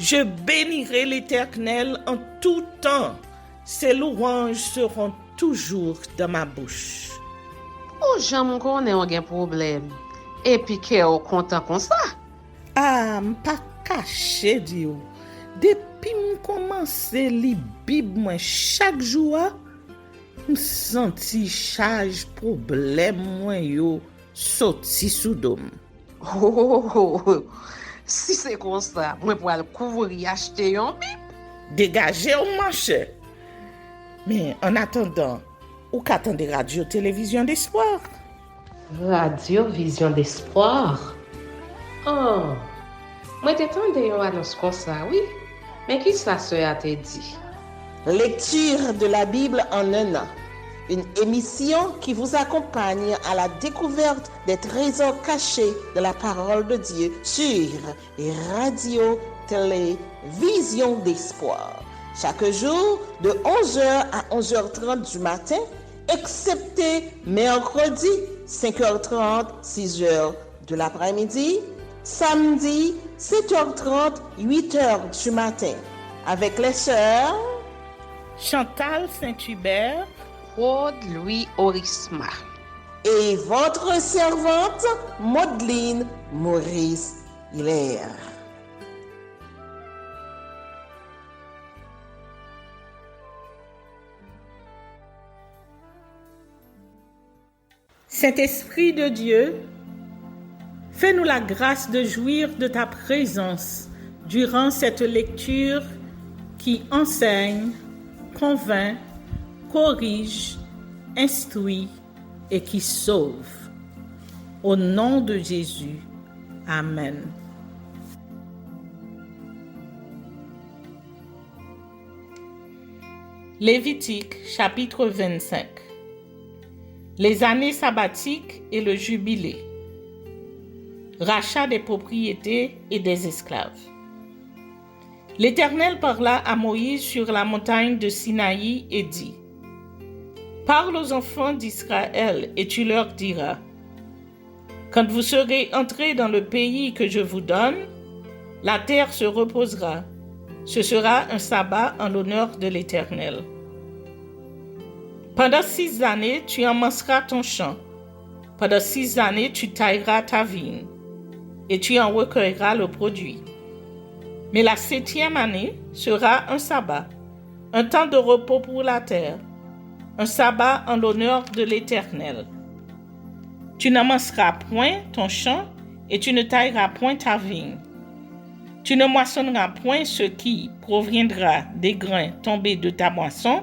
Je bénirai l'Éternel en tout temps. Ses louanges seront toujours dans ma bouche. Oh, j'aime qu'on ait un problème. Et puis qu'elle est content comme ça. Ah, m'pas caché, Dio. Depuis m'komanse li Bib moi chaque jour, m'senti charge problème moi yo sorti sous dom. Oh, si c'est comme ça, moi pour aller couvrir acheter un bib. Dégagez au marché. Mais en attendant, ou qu'attendez radio télévision d'espoir? Radio Vision d'Espoir. Oh, moi t'attendais une annonce comme ça, oui. Mais qui ça a te dit? Lecture de la Bible en un an. Une émission qui vous accompagne à la découverte des trésors cachés de la parole de Dieu sur Radio Télé Vision d'Espoir. Chaque jour de 11h à 11h30 du matin, excepté mercredi 5h30, 6h de l'après-midi, samedi 7h30, 8h du matin, avec les sœurs Chantal Saint-Hubert, Claude Louis Orisma. et votre servante Maudeline Maurice Hilaire. Saint-Esprit de Dieu, fais-nous la grâce de jouir de ta présence durant cette lecture qui enseigne, convainc, corrige, instruit et qui sauve. Au nom de Jésus. Amen. Lévitique chapitre 25. Les années sabbatiques et le jubilé. Rachat des propriétés et des esclaves. L'Éternel parla à Moïse sur la montagne de Sinaï et dit: Parle aux enfants d'Israël et tu leur diras: Quand vous serez entrés dans le pays que je vous donne, la terre se reposera. Ce sera un sabbat en l'honneur de l'Éternel. Pendant 6 années, tu emmanceras ton champ. Pendant 6 années, tu tailleras ta vigne et tu en recueilleras le produit. Mais la 7e année sera un sabbat, un temps de repos pour la terre, un sabbat en l'honneur de l'Éternel. Tu n'amanceras point ton champ et tu ne tailleras point ta vigne. Tu ne moissonneras point ce qui proviendra des grains tombés de ta moisson,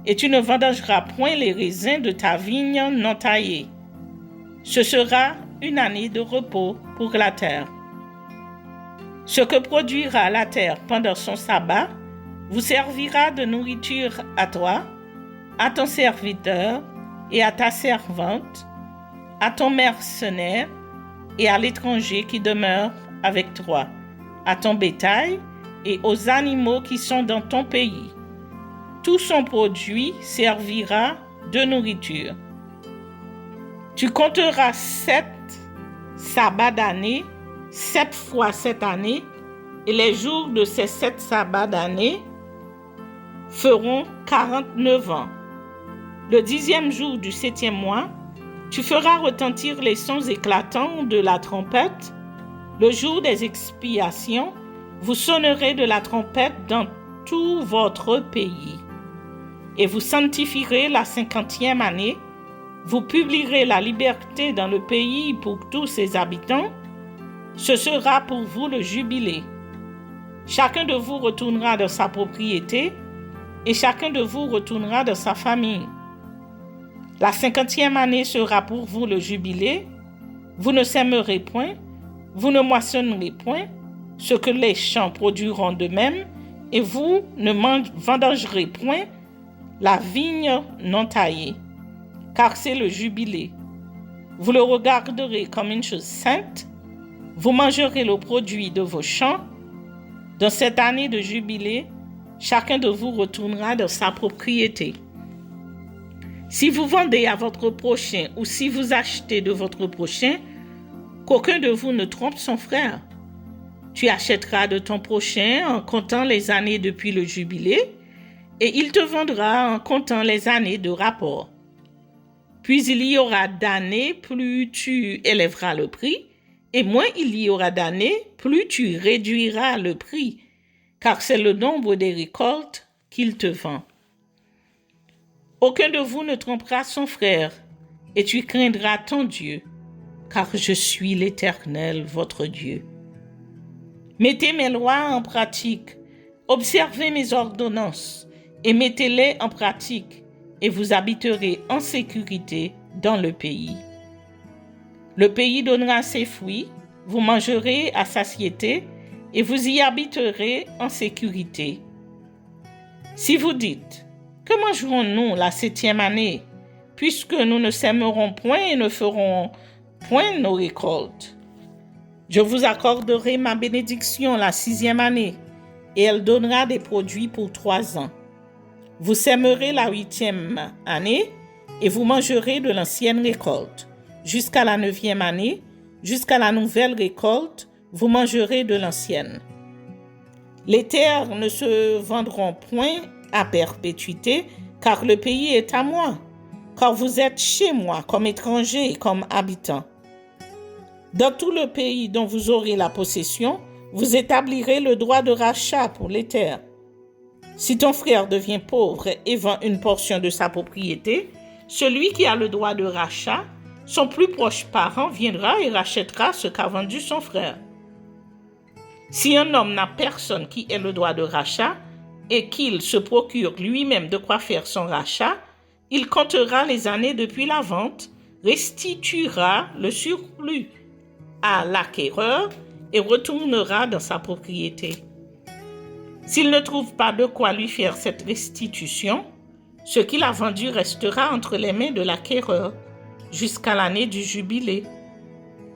et tu ne vendangeras point les raisins de ta vigne non taillée. Ce sera une année de repos pour la terre. Ce que produira la terre pendant son sabbat vous servira de nourriture à toi, à ton serviteur et à ta servante, à ton mercenaire et à l'étranger qui demeure avec toi, à ton bétail et aux animaux qui sont dans ton pays. Tout son produit servira de nourriture. Tu compteras 7 sabbats d'année, 7 fois 7 années, et les jours de ces 7 sabbats d'année feront 49 ans. Le 10e jour du 7e mois, tu feras retentir les sons éclatants de la trompette. Le jour des expiations, vous sonnerez de la trompette dans tout votre pays. Et vous sanctifierez la 50e année, vous publierez la liberté dans le pays pour tous ses habitants. Ce sera pour vous le jubilé. Chacun de vous retournera dans sa propriété, et chacun de vous retournera dans sa famille. La 50e année sera pour vous le jubilé. Vous ne sèmerez point, vous ne moissonnerez point, ce que les champs produiront de même, et vous ne vendangerez point la vigne non taillée, car c'est le jubilé. Vous le regarderez comme une chose sainte, vous mangerez le produit de vos champs. Dans cette année de jubilé, chacun de vous retournera dans sa propriété. Si vous vendez à votre prochain ou si vous achetez de votre prochain, qu'aucun de vous ne trompe son frère. Tu achèteras de ton prochain en comptant les années depuis le jubilé, et il te vendra en comptant les années de rapport. Puis il y aura d'années, plus tu élèveras le prix, et moins il y aura d'années, plus tu réduiras le prix, car c'est le nombre des récoltes qu'il te vend. Aucun de vous ne trompera son frère, et tu craindras ton Dieu, car je suis l'Éternel, votre Dieu. Mettez mes lois en pratique, observez mes ordonnances, et mettez-les en pratique, et vous habiterez en sécurité dans le pays. Le pays donnera ses fruits, vous mangerez à satiété, et vous y habiterez en sécurité. Si vous dites, que mangerons-nous la 7e année, puisque nous ne sèmerons point et ne ferons point nos récoltes? Je vous accorderai ma bénédiction la 6e année, et elle donnera des produits pour 3 ans. Vous sèmerez la 8e année, et vous mangerez de l'ancienne récolte. Jusqu'à la 9e année, jusqu'à la nouvelle récolte, vous mangerez de l'ancienne. Les terres ne se vendront point à perpétuité, car le pays est à moi, car vous êtes chez moi comme étrangers et comme habitants. Dans tout le pays dont vous aurez la possession, vous établirez le droit de rachat pour les terres. Si ton frère devient pauvre et vend une portion de sa propriété, celui qui a le droit de rachat, son plus proche parent viendra et rachètera ce qu'a vendu son frère. Si un homme n'a personne qui ait le droit de rachat et qu'il se procure lui-même de quoi faire son rachat, il comptera les années depuis la vente, restituera le surplus à l'acquéreur et retournera dans sa propriété. S'il ne trouve pas de quoi lui faire cette restitution, ce qu'il a vendu restera entre les mains de l'acquéreur jusqu'à l'année du jubilé.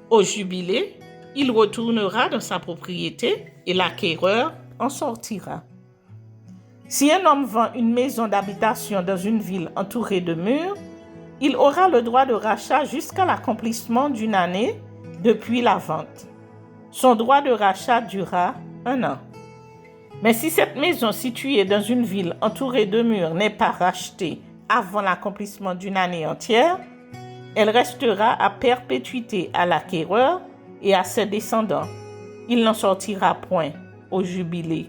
Au jubilé, il retournera dans sa propriété et l'acquéreur en sortira. Si un homme vend une maison d'habitation dans une ville entourée de murs, il aura le droit de rachat jusqu'à l'accomplissement d'une année depuis la vente. Son droit de rachat durera 1 an. Mais si cette maison située dans une ville entourée de murs n'est pas rachetée avant l'accomplissement d'une année entière, elle restera à perpétuité à l'acquéreur et à ses descendants. Il n'en sortira point au jubilé.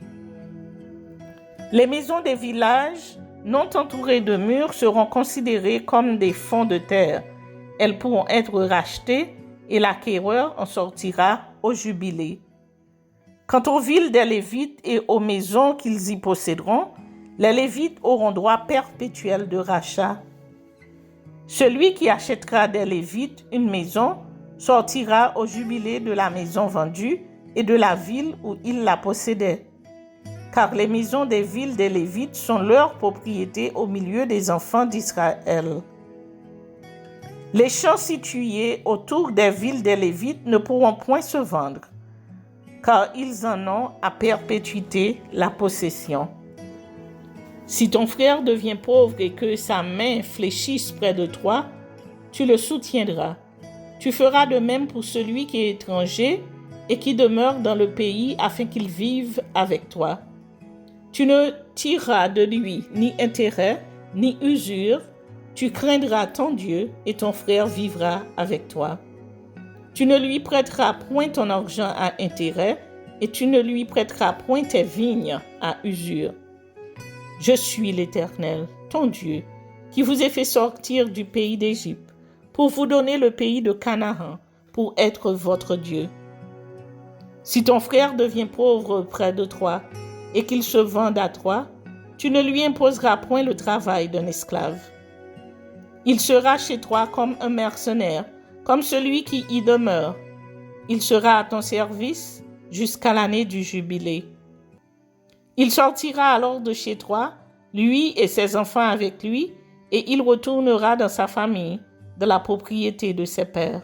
Les maisons des villages non entourées de murs seront considérées comme des fonds de terre. Elles pourront être rachetées et l'acquéreur en sortira au jubilé. Quant aux villes des Lévites et aux maisons qu'ils y posséderont, les Lévites auront droit perpétuel de rachat. Celui qui achètera des Lévites une maison sortira au jubilé de la maison vendue et de la ville où il la possédait. Car les maisons des villes des Lévites sont leur propriété au milieu des enfants d'Israël. Les champs situés autour des villes des Lévites ne pourront point se vendre, car ils en ont à perpétuité la possession. Si ton frère devient pauvre et que sa main fléchisse près de toi, tu le soutiendras. Tu feras de même pour celui qui est étranger et qui demeure dans le pays afin qu'il vive avec toi. Tu ne tireras de lui ni intérêt, ni usure. Tu craindras ton Dieu et ton frère vivra avec toi. Tu ne lui prêteras point ton argent à intérêt et tu ne lui prêteras point tes vignes à usure. Je suis l'Éternel, ton Dieu, qui vous ai fait sortir du pays d'Égypte pour vous donner le pays de Canaan pour être votre Dieu. Si ton frère devient pauvre près de toi et qu'il se vende à toi, tu ne lui imposeras point le travail d'un esclave. Il sera chez toi comme un mercenaire, comme celui qui y demeure. Il sera à ton service jusqu'à l'année du jubilé. Il sortira alors de chez toi, lui et ses enfants avec lui, et il retournera dans sa famille, de la propriété de ses pères.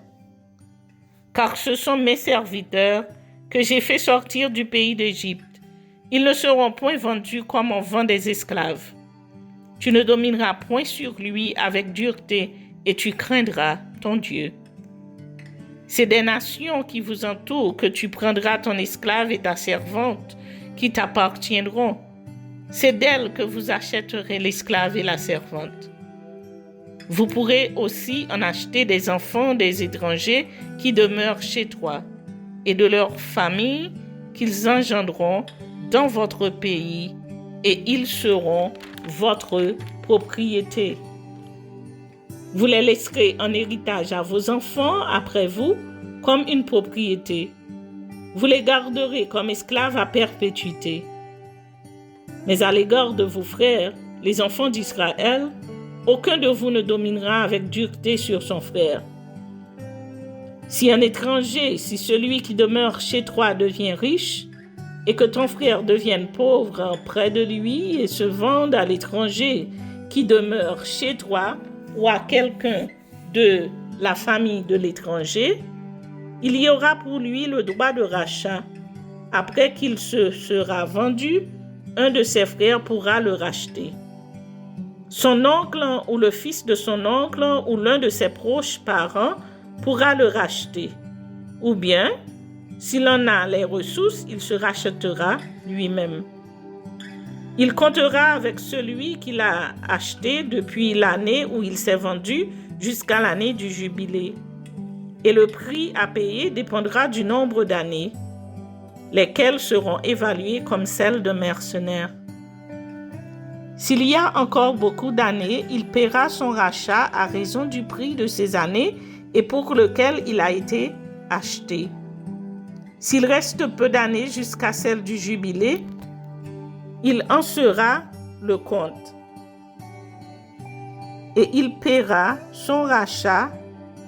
Car ce sont mes serviteurs que j'ai fait sortir du pays d'Égypte. Ils ne seront point vendus comme on vend des esclaves. Tu ne domineras point sur lui avec dureté et tu craindras ton Dieu. C'est des nations qui vous entourent que tu prendras ton esclave et ta servante, qui t'appartiendront. C'est d'elles que vous achèterez l'esclave et la servante. Vous pourrez aussi en acheter des enfants des étrangers qui demeurent chez toi, et de leurs familles qu'ils engendront dans votre pays, et ils seront votre propriété. Vous les laisserez en héritage à vos enfants après vous comme une propriété. Vous les garderez comme esclaves à perpétuité. Mais à l'égard de vos frères, les enfants d'Israël, aucun de vous ne dominera avec dureté sur son frère. Si un étranger, si celui qui demeure chez toi devient riche, et que ton frère devienne pauvre près de lui et se vende à l'étranger qui demeure chez toi ou à quelqu'un de la famille de l'étranger, il y aura pour lui le droit de rachat. Après qu'il se sera vendu, un de ses frères pourra le racheter. Son oncle ou le fils de son oncle ou l'un de ses proches parents pourra le racheter. Ou bien, s'il en a les ressources, il se rachètera lui-même. Il comptera avec celui qu'il a acheté depuis l'année où il s'est vendu jusqu'à l'année du jubilé. Et le prix à payer dépendra du nombre d'années, lesquelles seront évaluées comme celles d'un mercenaire. S'il y a encore beaucoup d'années, il paiera son rachat à raison du prix de ces années et pour lequel il a été acheté. S'il reste peu d'années jusqu'à celle du jubilé, il en sera le compte. Et il paiera son rachat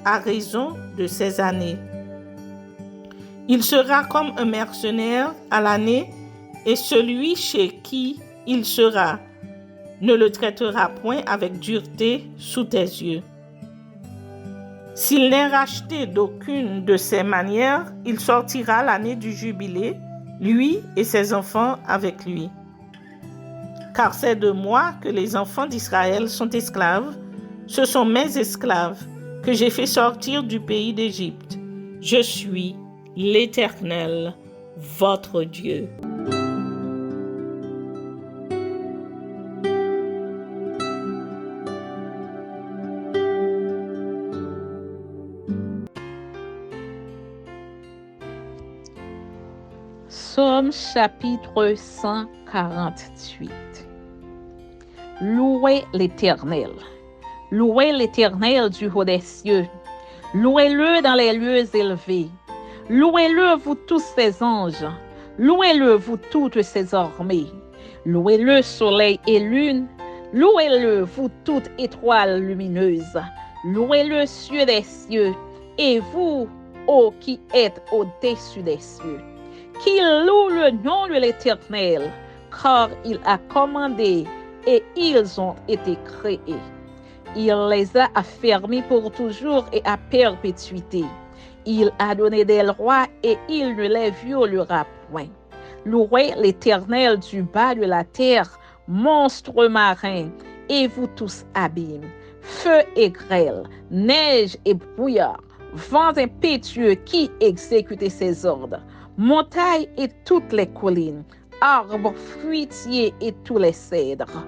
à raison de ces années. Il sera comme un mercenaire à l'année, et celui chez qui il sera ne le traitera point avec dureté sous tes yeux. S'il n'est racheté d'aucune de ces manières, il sortira l'année du jubilé, lui et ses enfants avec lui. Car c'est de moi que les enfants d'Israël sont esclaves, ce sont mes esclaves que j'ai fait sortir du pays d'Égypte. Je suis l'Éternel, votre Dieu. Psaume chapitre 148. Louez l'Éternel. Louez l'Éternel du haut des cieux. Louez-le dans les lieux élevés. Louez-le, vous tous ses anges. Louez-le, vous toutes ses armées. Louez-le, soleil et lune. Louez-le, vous toutes étoiles lumineuses. Louez-le, cieux des cieux. Et vous, ô qui êtes au-dessus des cieux. Qu'il loue le nom de l'Éternel, car il a commandé et ils ont été créés. Il les a affermis pour toujours et à perpétuité. Il a donné des lois et il ne les violera point. Louez l'Éternel du bas de la terre, monstres marins, et vous tous abîmes, feu et grêle, neige et brouillard, vents impétueux qui exécutent ses ordres, montagnes et toutes les collines, arbres fruitiers et tous les cèdres,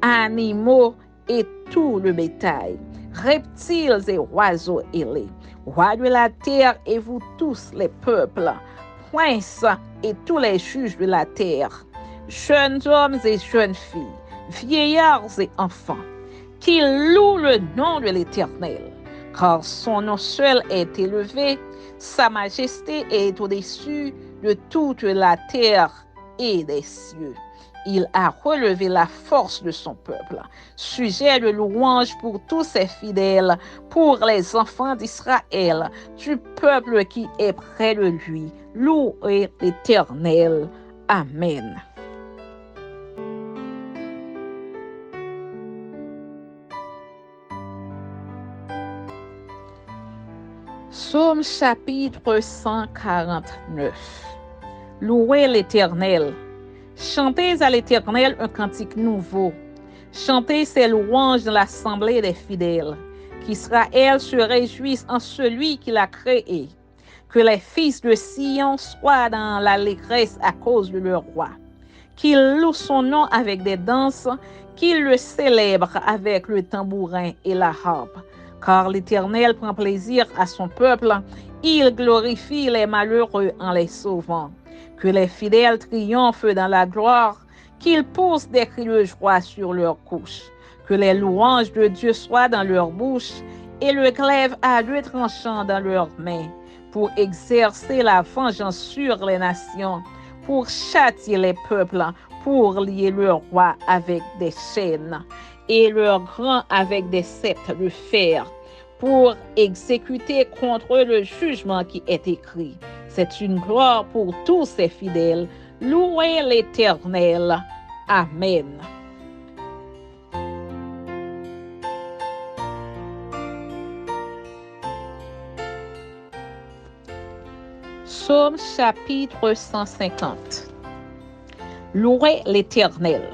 animaux et tout le bétail, reptiles et oiseaux ailés, rois de la terre et vous tous les peuples, princes et tous les juges de la terre, jeunes hommes et jeunes filles, vieillards et enfants, qu'ils louent le nom de l'Éternel, car son nom seul est élevé, sa majesté est au-dessus de toute la terre et des cieux. Il a relevé la force de son peuple, sujet de louange pour tous ses fidèles, pour les enfants d'Israël, du peuple qui est près de lui. Louez l'Éternel. Amen. Psaume chapitre 149. Louez l'Éternel. Chantez à l'Éternel un cantique nouveau. Chantez ses louanges dans l'assemblée des fidèles. qu'Israël se réjouisse en celui qui l'a créé, que les fils de Sion soient dans l'allégresse à cause de leur roi, qu'ils louent son nom avec des danses, qu'ils le célèbrent avec le tambourin et la harpe, car l'Éternel prend plaisir à son peuple, il glorifie les malheureux en les sauvant. Que les fidèles triomphent dans la gloire, qu'ils poussent des cris de joie sur leurs couches. Que les louanges de Dieu soient dans leur bouche et le glaive à deux tranchants dans leurs mains, pour exercer la vengeance sur les nations, pour châtier les peuples, pour lier leurs rois avec des chaînes et leurs grands avec des sceptres de fer, pour exécuter contre eux le jugement qui est écrit. C'est une gloire pour tous ses fidèles. Louez l'Éternel. Amen. Psaume chapitre 150. Louez l'Éternel.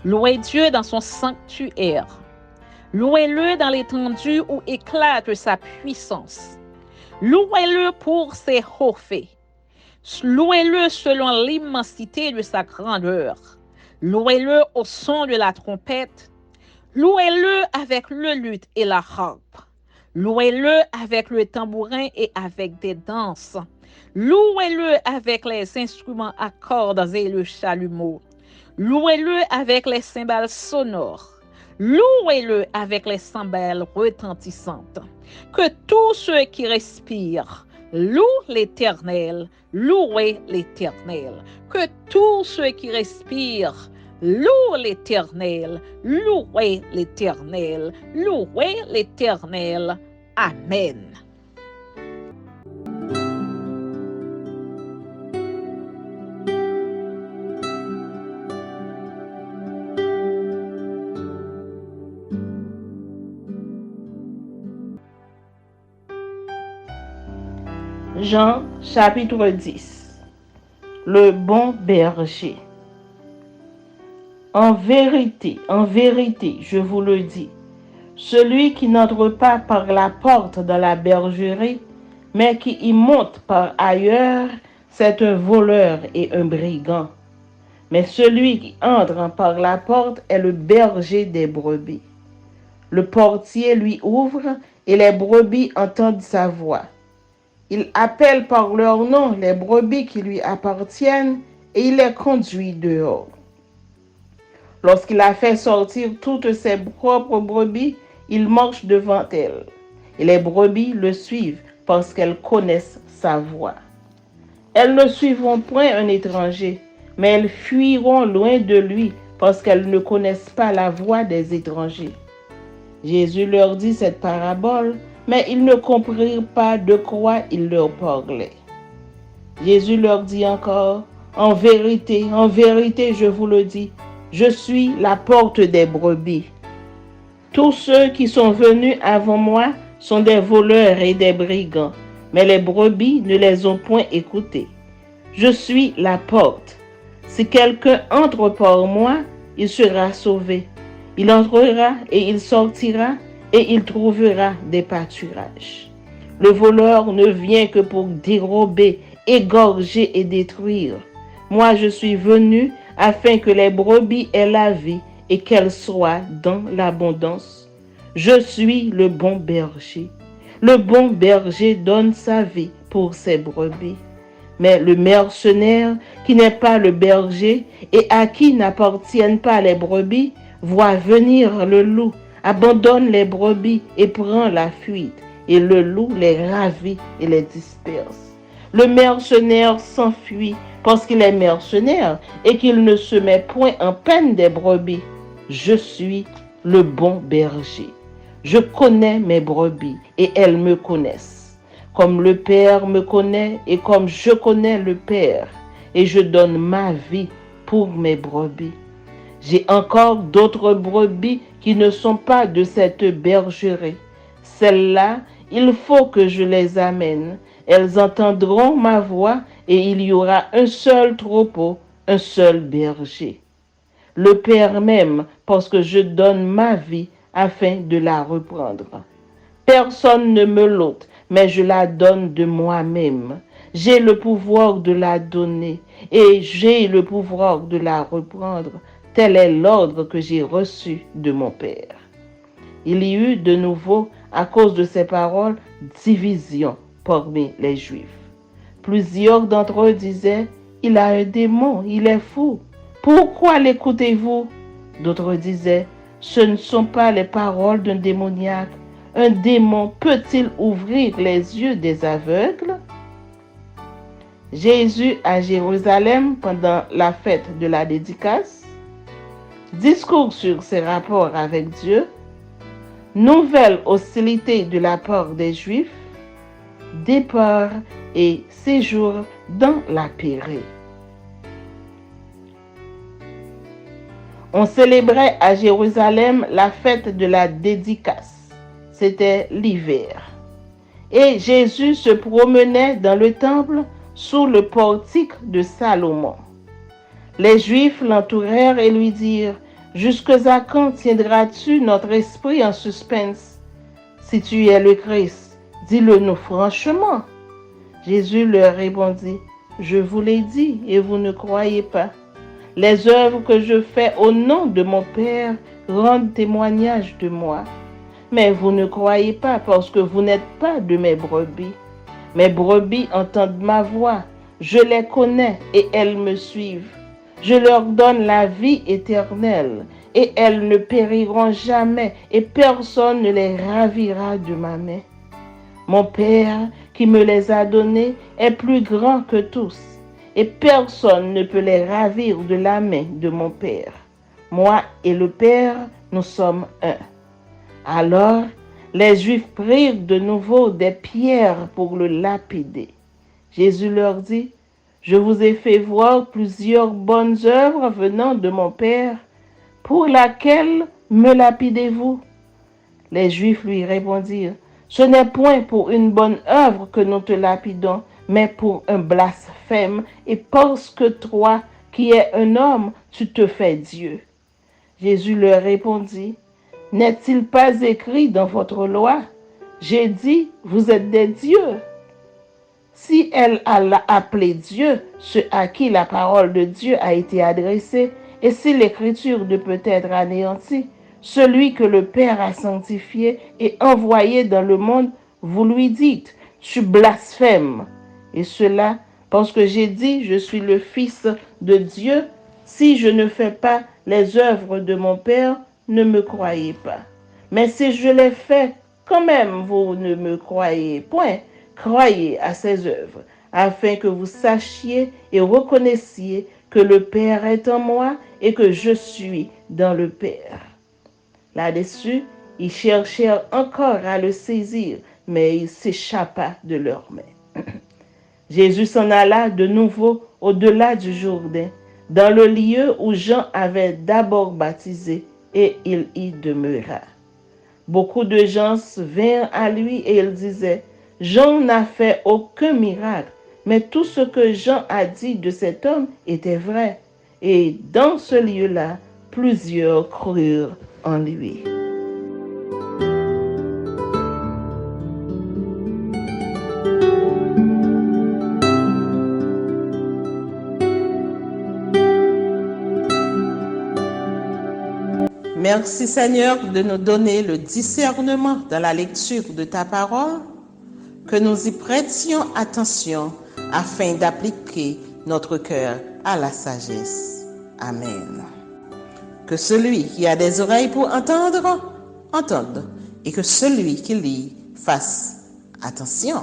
Louez Dieu dans son sanctuaire. Louez-le dans l'étendue où éclate sa puissance. Louez-le pour ses hauts faits. Louez-le selon l'immensité de sa grandeur. Louez-le au son de la trompette. Louez-le avec le luth et la harpe. Louez-le avec le tambourin et avec des danses. Louez-le avec les instruments à cordes et le chalumeau. Louez-le avec les cymbales sonores. Louez-le avec les cymbales retentissantes. Que tous ceux qui respirent louent l'Éternel. Louez l'Éternel. Que tous ceux qui respirent louent l'Éternel. Louez l'Éternel. Louez l'Éternel. Amen. Jean chapitre 10. Le bon berger. En vérité, je vous le dis, celui qui n'entre pas par la porte dans la bergerie, mais qui y monte par ailleurs, c'est un voleur et un brigand. Mais celui qui entre par la porte est le berger des brebis. Le portier lui ouvre et les brebis entendent sa voix. Il appelle par leur nom les brebis qui lui appartiennent et il les conduit dehors. Lorsqu'il a fait sortir toutes ses propres brebis, il marche devant elles. Et les brebis le suivent parce qu'elles connaissent sa voix. Elles ne suivront point un étranger, mais elles fuiront loin de lui parce qu'elles ne connaissent pas la voix des étrangers. Jésus leur dit cette parabole, mais ils ne comprirent pas de quoi il leur parlait. Jésus leur dit encore, en vérité, je vous le dis, je suis la porte des brebis. Tous ceux qui sont venus avant moi sont des voleurs et des brigands, mais les brebis ne les ont point écoutés. Je suis la porte. Si quelqu'un entre par moi, il sera sauvé. Il entrera et il sortira et il trouvera des pâturages. Le voleur ne vient que pour dérober, égorger et détruire. Moi, je suis venu afin que les brebis aient la vie et qu'elles soient dans l'abondance. Je suis le bon berger. Le bon berger donne sa vie pour ses brebis. Mais le mercenaire, qui n'est pas le berger et à qui n'appartiennent pas les brebis, voit venir le loup, abandonne les brebis et prend la fuite, et le loup les ravit et les disperse. Le mercenaire s'enfuit parce qu'il est mercenaire et qu'il ne se met point en peine des brebis. Je suis le bon berger. Je connais mes brebis et elles me connaissent. Comme le Père me connaît et comme je connais le Père, et je donne ma vie pour mes brebis. J'ai encore d'autres brebis qui ne sont pas de cette bergerie. Celles-là, il faut que je les amène. Elles entendront ma voix et il y aura un seul troupeau, un seul berger. Le Père m'aime parce que je donne ma vie afin de la reprendre. Personne ne me l'ôte, mais je la donne de moi-même. J'ai le pouvoir de la donner et j'ai le pouvoir de la reprendre. Tel est l'ordre que j'ai reçu de mon Père. Il y eut de nouveau, à cause de ces paroles, division parmi les Juifs. Plusieurs d'entre eux disaient, « Il a un démon, il est fou. Pourquoi l'écoutez-vous » D'autres disaient, « Ce ne sont pas les paroles d'un démoniaque. Un démon peut-il ouvrir les yeux des aveugles » Jésus à Jérusalem pendant la fête de la dédicace, discours sur ses rapports avec Dieu, nouvelle hostilité de la part des Juifs, départ et séjour dans la Pérée. On célébrait à Jérusalem la fête de la dédicace. C'était l'hiver. Et Jésus se promenait dans le temple sous le portique de Salomon. Les Juifs l'entourèrent et lui dirent, « Jusqu'à quand tiendras-tu notre esprit en suspense? Si tu es le Christ, dis-le-nous franchement. » Jésus leur répondit, « Je vous l'ai dit et vous ne croyez pas. Les œuvres que je fais au nom de mon Père rendent témoignage de moi. Mais vous ne croyez pas parce que vous n'êtes pas de mes brebis. Mes brebis entendent ma voix, je les connais et elles me suivent. Je leur donne la vie éternelle et elles ne périront jamais et personne ne les ravira de ma main. Mon Père qui me les a donnés est plus grand que tous et personne ne peut les ravir de la main de mon Père. Moi et le Père, nous sommes un. » Alors, les Juifs prirent de nouveau des pierres pour le lapider. Jésus leur dit, « Je vous ai fait voir plusieurs bonnes œuvres venant de mon Père. Pour laquelle me lapidez-vous » Les Juifs lui répondirent, « Ce n'est point pour une bonne œuvre que nous te lapidons, mais pour un blasphème, et parce que toi, qui es un homme, tu te fais Dieu. » Jésus leur répondit, « N'est-il pas écrit dans votre loi? J'ai dit, vous êtes des dieux. » Si elle a appelé Dieu ceux à qui la parole de Dieu a été adressée, et si l'écriture ne peut être anéantie, celui que le Père a sanctifié et envoyé dans le monde, vous lui dites, tu blasphèmes. Et cela parce que j'ai dit, je suis le Fils de Dieu. Si je ne fais pas les œuvres de mon Père, ne me croyez pas. Mais si je les fais, quand même vous ne me croyez point. Croyez à ses œuvres, afin que vous sachiez et reconnaissiez que le Père est en moi et que je suis dans le Père. Là-dessus, ils cherchèrent encore à le saisir, mais il s'échappa de leurs mains. Jésus s'en alla de nouveau au-delà du Jourdain, dans le lieu où Jean avait d'abord baptisé, et il y demeura. Beaucoup de gens vinrent à lui et ils disaient, Jean n'a fait aucun miracle, mais tout ce que Jean a dit de cet homme était vrai. Et dans ce lieu-là, plusieurs crurent en lui. Merci Seigneur de nous donner le discernement dans la lecture de ta parole, que nous y prêtions attention afin d'appliquer notre cœur à la sagesse. Amen. Que celui qui a des oreilles pour entendre, entende, et que celui qui lit fasse attention.